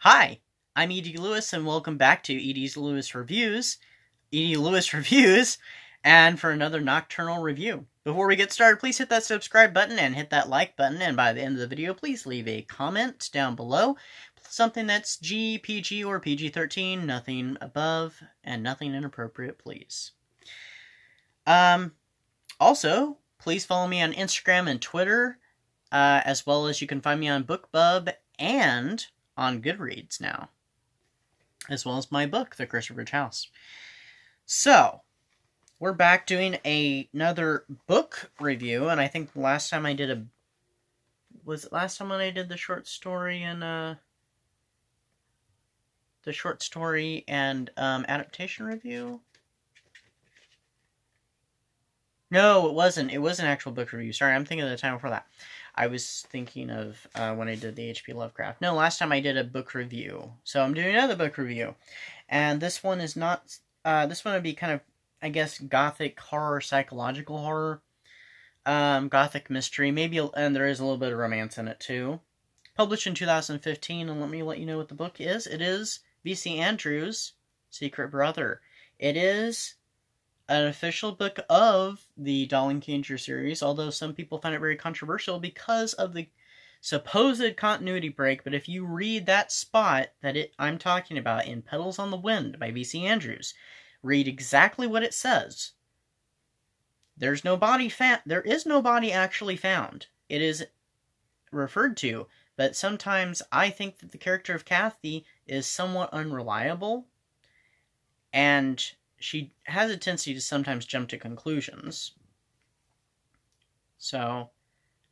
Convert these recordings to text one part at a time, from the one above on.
Hi, I'm E.D. Lewis, and welcome back to E.D. Lewis Reviews. E.D. Lewis Reviews, and for another nocturnal review. Before we get started, please hit that subscribe button and hit that like button, and by the end of the video, please leave a comment down below. Something that's G, PG, or PG-13, nothing above, and nothing inappropriate, please. Also, please follow me on Instagram and Twitter, as well as you can find me on Bookbub and on Goodreads now, as well as my book, The Curse of Ridge House. So, we're back doing another book review, and I think last time I did was it last time when I did the short story and adaptation review? No, it wasn't. It was an actual book review. Sorry, I'm thinking of the time before that. I was thinking of when I did the H.P. Lovecraft. No, last time I did a book review. So I'm doing another book review. And this one is not... this one would be kind of, I guess, gothic horror, psychological horror. Gothic mystery. Maybe, and there is a little bit of romance in it, too. Published in 2015, and let me let you know what the book is. It is V.C. Andrews' Secret Brother. It is an official book of the Dollenkinger series, although some people find it very controversial because of the supposed continuity break. But if you read that spot that I'm talking about in Petals on the Wind by V.C. Andrews, read exactly what it says. There is no body actually found. It is referred to, but sometimes I think that the character of Kathy is somewhat unreliable, and she has a tendency to sometimes jump to conclusions. So,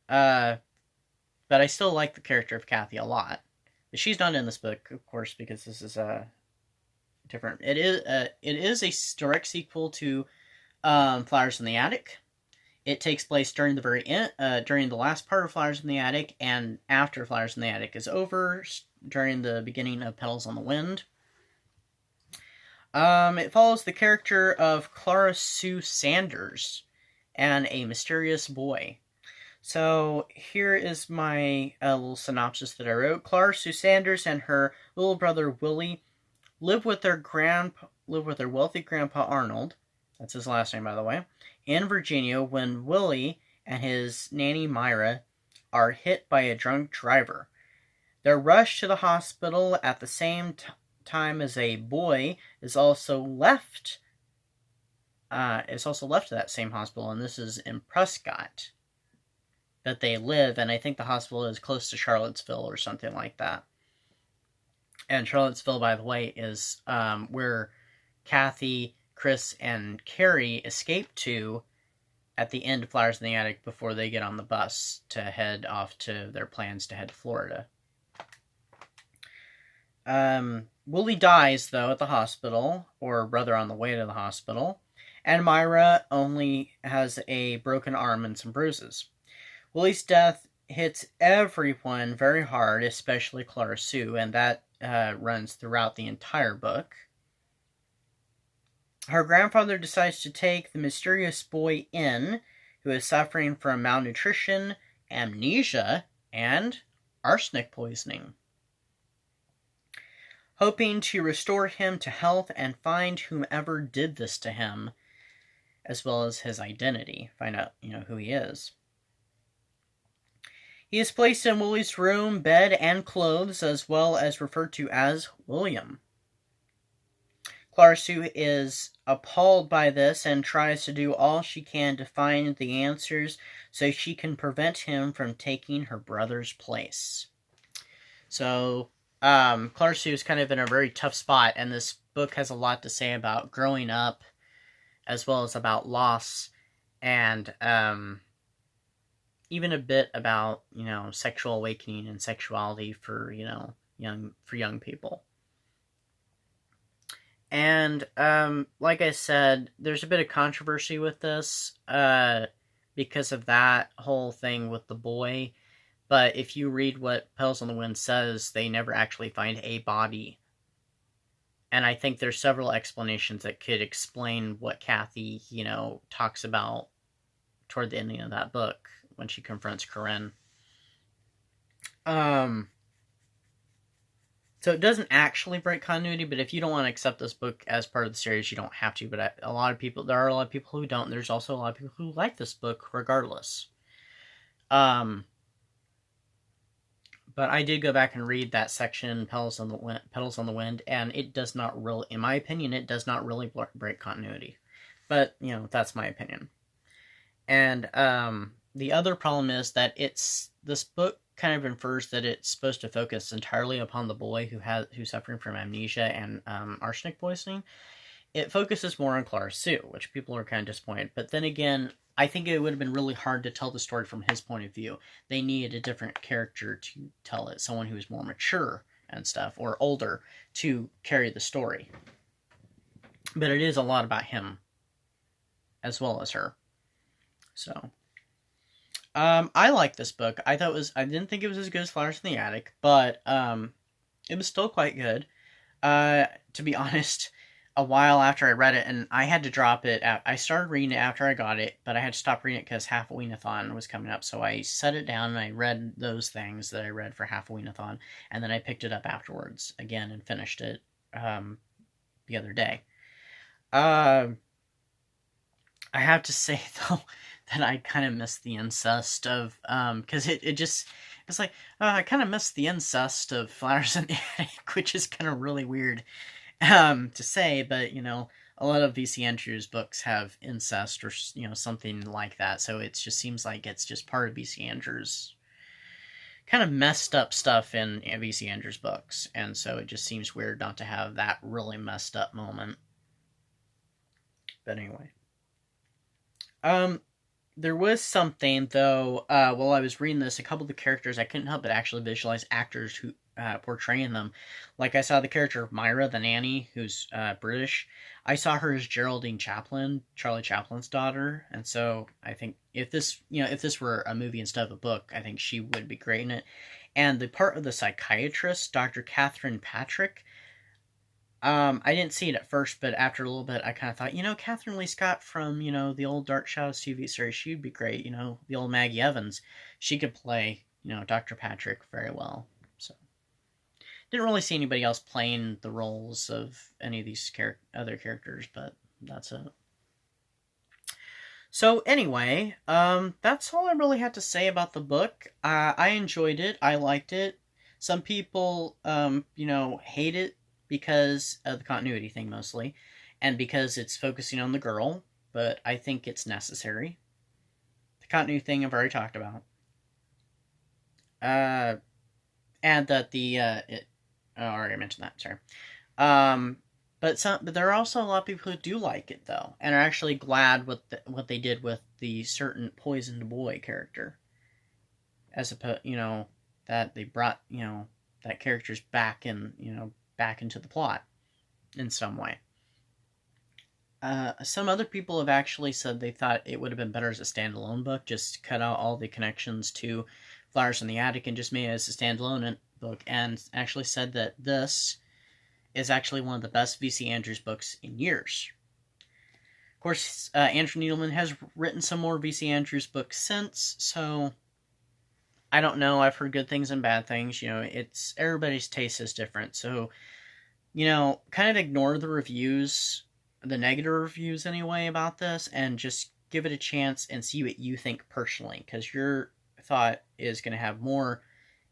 but I still like the character of Kathy a lot. But she's not in this book, of course, because this is different. It is a direct sequel to Flowers in the Attic. It takes place during the very end, during the last part of Flowers in the Attic, and after Flowers in the Attic is over, during the beginning of Petals on the Wind. It follows the character of Clara Sue Sanders and a mysterious boy. So here is my little synopsis that I wrote. Clara Sue Sanders and her little brother Willie live with their wealthy grandpa Arnold. That's his last name, by the way, in Virginia when Willie and his nanny Myra are hit by a drunk driver. They're rushed to the hospital at the same time as a boy is also left to that same hospital, and this is in Prescott that they live, and I think the hospital is close to Charlottesville or something like that. And Charlottesville, by the way, is where Kathy, Chris, and Carrie escape to at the end of Flowers in the Attic before they get on the bus to head off to their plans to head to Florida. Willie dies, though, at the hospital, or rather on the way to the hospital, and Myra only has a broken arm and some bruises. Willie's death hits everyone very hard, especially Clara Sue, and that runs throughout the entire book. Her grandfather decides to take the mysterious boy in, who is suffering from malnutrition, amnesia, and arsenic poisoning, hoping to restore him to health and find whomever did this to him, as well as his identity. Find out, who he is. He is placed in Willie's room, bed, and clothes, as well as referred to as William. Clara Sue is appalled by this and tries to do all she can to find the answers so she can prevent him from taking her brother's place. So, Clara Sue is kind of in a very tough spot, and this book has a lot to say about growing up, as well as about loss, and even a bit about, sexual awakening and sexuality for, young people. And, like I said, there's a bit of controversy with this, because of that whole thing with the boy. But if you read what Petals on the Wind says, they never actually find a body. And I think there's several explanations that could explain what Kathy, talks about toward the ending of that book when she confronts Corinne. So So it doesn't actually break continuity, but if you don't want to accept this book as part of the series, you don't have to. But there are a lot of people who don't. And there's also a lot of people who like this book regardless. But I did go back and read that section, Petals on the Wind, and it does not really, in my opinion, it does not really break continuity. But, that's my opinion. And the other problem is that this book kind of infers that it's supposed to focus entirely upon the boy who's suffering from amnesia and arsenic poisoning. It focuses more on Clara Sue, which people are kind of disappointed. But then again, I think it would have been really hard to tell the story from his point of view. They needed a different character to tell it, someone who is more mature and stuff, or older, to carry the story. But it is a lot about him, as well as her. So, I like this book. I didn't think it was as good as Flowers in the Attic, but it was still quite good. To be honest, a while after I read it, and I had to drop it. I started reading it after I got it, but I had to stop reading it because Half-A-Weenathon was coming up. So I set it down and I read those things that I read for Half-A-Weenathon, and then I picked it up afterwards again and finished it the other day. I have to say though that I kind of missed the incest of because it's like I kind of missed the incest of Flowers in the Attic, which is kind of really weird to say, but a lot of V.C. Andrews books have incest or something like that, so it just seems like it's just part of V.C. Andrews kind of messed up stuff in V.C. Andrews books, and so it just seems weird not to have that really messed up moment. But anyway, there was something though while I was reading this, a couple of the characters I couldn't help but actually visualize actors who portraying them. Like I saw the character of Myra, the nanny, who's British. I saw her as Geraldine Chaplin, Charlie Chaplin's daughter, and so I think if this were a movie instead of a book, I think she would be great in it. And the part of the psychiatrist, Dr. Catherine Patrick, I didn't see it at first, but after a little bit, I kind of thought, Catherine Lee Scott from, the old Dark Shadows TV series, she'd be great. The old Maggie Evans, she could play, Dr. Patrick very well. So didn't really see anybody else playing the roles of any of these other characters, but that's it. So anyway, that's all I really had to say about the book. I enjoyed it. I liked it. Some people, hate it because of the continuity thing mostly, and because it's focusing on the girl, but I think it's necessary. The continuity thing I've already talked about. And that I already mentioned that, sorry. But there are also a lot of people who do like it, though, and are actually glad with what they did with the certain poisoned boy character. As opposed, that they brought, that character's back into the plot in some way. Some other people have actually said they thought it would have been better as a standalone book, just cut out all the connections to Flowers in the Attic and just made it as a standalone book, and actually said that this is actually one of the best V.C. Andrews books in years. Of course, Andrew Needleman has written some more V.C. Andrews books since, so I don't know. I've heard good things and bad things. It's everybody's taste is different, so kind of ignore the reviews, the negative reviews anyway about this, and just give it a chance and see what you think personally, because your thought is going to have more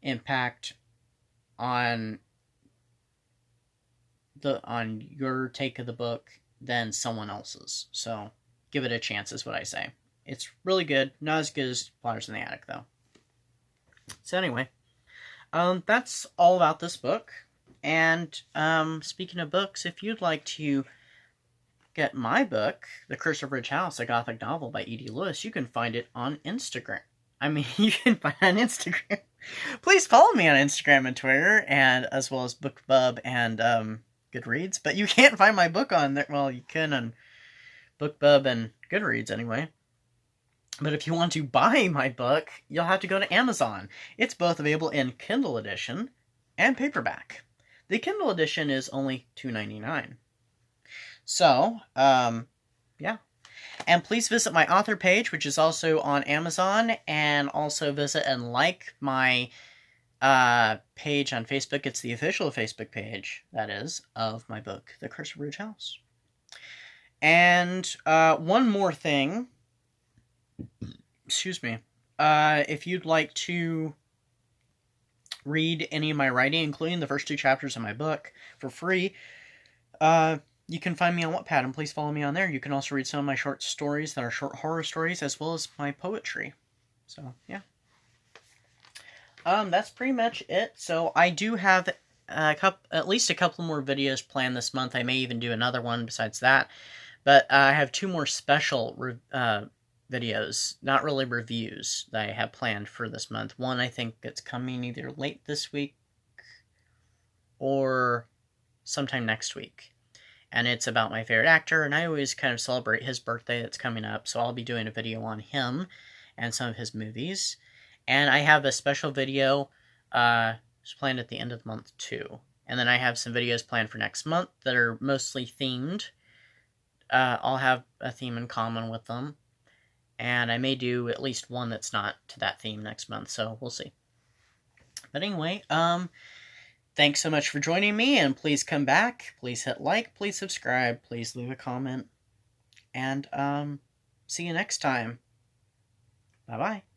impact on your take of the book than someone else's. So give it a chance is what I say. It's really good. Not as good as Flowers in the Attic, though. So anyway, that's all about this book. And speaking of books, if you'd like to get my book, The Curse of Ridge House, a gothic novel by E.D. Lewis, you can find it on Instagram. You can find it on Instagram. Please follow me on Instagram and Twitter, and as well as Bookbub and Goodreads. But you can't find my book on there. Well, you can on Bookbub and Goodreads anyway. But if you want to buy my book, you'll have to go to Amazon. It's both available in Kindle edition and paperback. The Kindle edition is only $2.99. So, yeah. And please visit my author page, which is also on Amazon, and also visit and like my page on Facebook. It's the official Facebook page, that is, of my book, The Curse of Rouge House. And one more thing. Excuse me. If you'd like to read any of my writing, including the first 2 chapters of my book, for free, you can find me on Wattpad, and please follow me on there. You can also read some of my short stories that are short horror stories, as well as my poetry. So, yeah. That's pretty much it. So, I do have at least a couple more videos planned this month. I may even do another one besides that. But I have 2 more special videos, not really reviews, that I have planned for this month. One, I think it's coming either late this week or sometime next week. And it's about my favorite actor, and I always kind of celebrate his birthday that's coming up, so I'll be doing a video on him and some of his movies. And I have a special video planned at the end of the month, too. And then I have some videos planned for next month that are mostly themed. I'll have a theme in common with them. And I may do at least one that's not to that theme next month, so we'll see. But anyway, thanks so much for joining me, and please come back. Please hit like, please subscribe, please leave a comment. And, see you next time. Bye-bye.